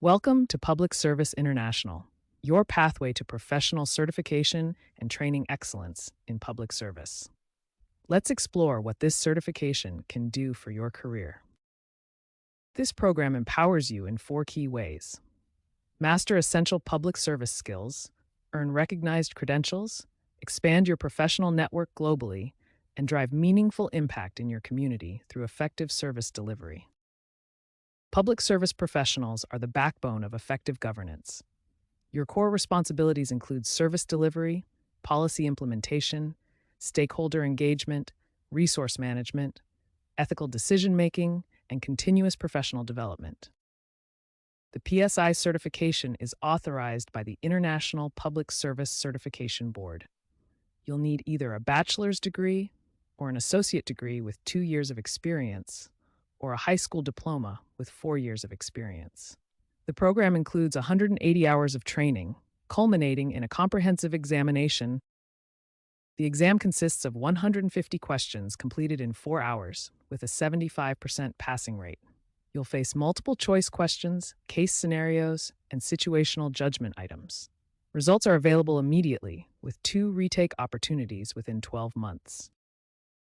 Welcome to Public Service International, your pathway to professional certification and training excellence in public service. Let's explore what this certification can do for your career. This program empowers you in four key ways: master essential public service skills, earn recognized credentials, expand your professional network globally, and drive meaningful impact in your community through effective service delivery. Public service professionals are the backbone of effective governance. Your core responsibilities include service delivery, policy implementation, stakeholder engagement, resource management, ethical decision-making, and continuous professional development. The PSI certification is authorized by the International Public Service Certification Board. You'll need either a bachelor's degree or an associate degree with 2 years of experience, or a high school diploma with 4 years of experience. The program includes 180 hours of training, culminating in a comprehensive examination. The exam consists of 150 questions completed in 4 hours, with a 75% passing rate. You'll face multiple choice questions, case scenarios, and situational judgment items. Results are available immediately, with 2 retake opportunities within 12 months.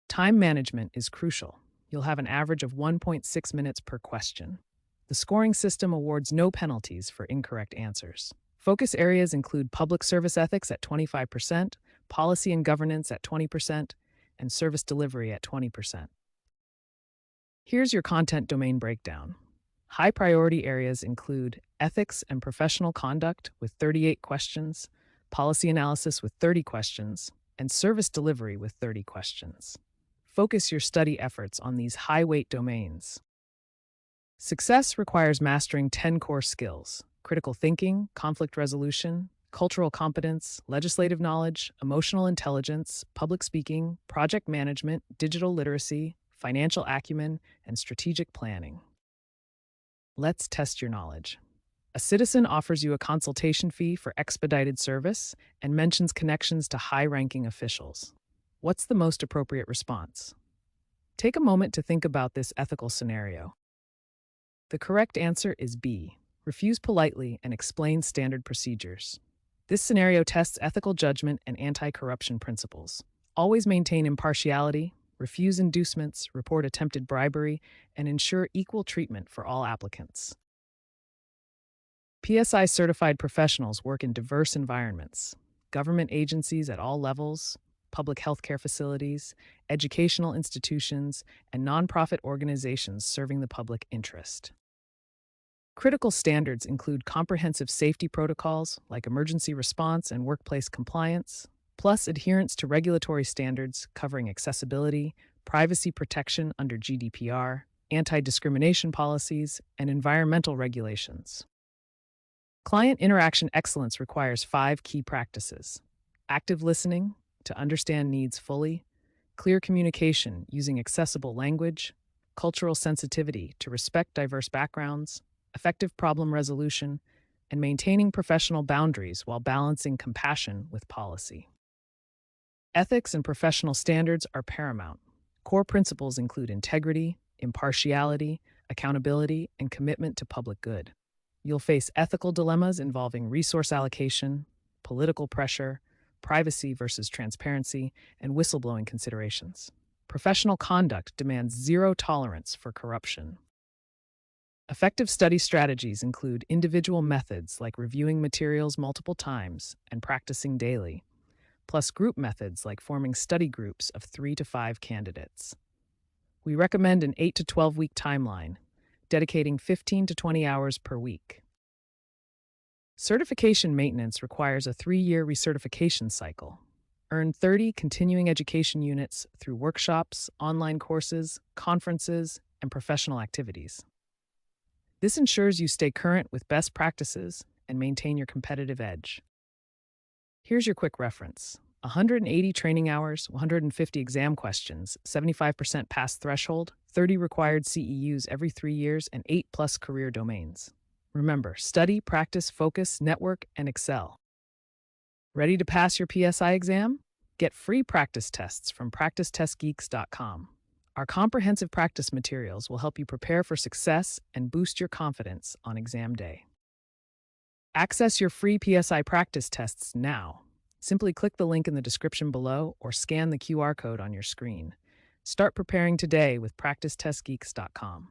Time management is crucial. You'll have an average of 1.6 minutes per question. The scoring system awards no penalties for incorrect answers. Focus areas include public service ethics at 25%, policy and governance at 20%, and service delivery at 20%. Here's your content domain breakdown. High priority areas include ethics and professional conduct with 38 questions, policy analysis with 30 questions, and service delivery with 30 questions. Focus your study efforts on these high-weight domains. Success requires mastering 10 core skills: critical thinking, conflict resolution, cultural competence, legislative knowledge, emotional intelligence, public speaking, project management, digital literacy, financial acumen, and strategic planning. Let's test your knowledge. A citizen offers you a consultation fee for expedited service and mentions connections to high-ranking officials. What's the most appropriate response? Take a moment to think about this ethical scenario. The correct answer is B. Refuse politely and explain standard procedures. This scenario tests ethical judgment and anti-corruption principles. Always maintain impartiality, refuse inducements, report attempted bribery, and ensure equal treatment for all applicants. PSI certified professionals work in diverse environments: government agencies at all levels, public healthcare facilities, educational institutions, and nonprofit organizations serving the public interest. Critical standards include comprehensive safety protocols like emergency response and workplace compliance, plus adherence to regulatory standards covering accessibility, privacy protection under GDPR, anti-discrimination policies, and environmental regulations. Client interaction excellence requires 5 key practices: active listening, to understand needs fully; clear communication using accessible language; cultural sensitivity to respect diverse backgrounds; effective problem resolution; and maintaining professional boundaries while balancing compassion with policy. Ethics and professional standards are paramount. Core principles include integrity, impartiality, accountability, and commitment to public good. You'll face ethical dilemmas involving resource allocation, political pressure, privacy versus transparency, and whistleblowing considerations. Professional conduct demands zero tolerance for corruption. Effective study strategies include individual methods like reviewing materials multiple times and practicing daily, plus group methods like forming study groups of 3 to 5 candidates. We recommend an 8 to 12-week timeline, dedicating 15 to 20 hours per week. Certification maintenance requires a 3-year recertification cycle. Earn 30 continuing education units through workshops, online courses, conferences, and professional activities. This ensures you stay current with best practices and maintain your competitive edge. Here's your quick reference: 180 training hours, 150 exam questions, 75% pass threshold, 30 required CEUs every 3 years, and 8+ career domains. Remember, study, practice, focus, network, and excel. Ready to pass your PSI exam? Get free practice tests from practicetestgeeks.com. Our comprehensive practice materials will help you prepare for success and boost your confidence on exam day. Access your free PSI practice tests now. Simply click the link in the description below or scan the QR code on your screen. Start preparing today with PracticeTestGeeks.com.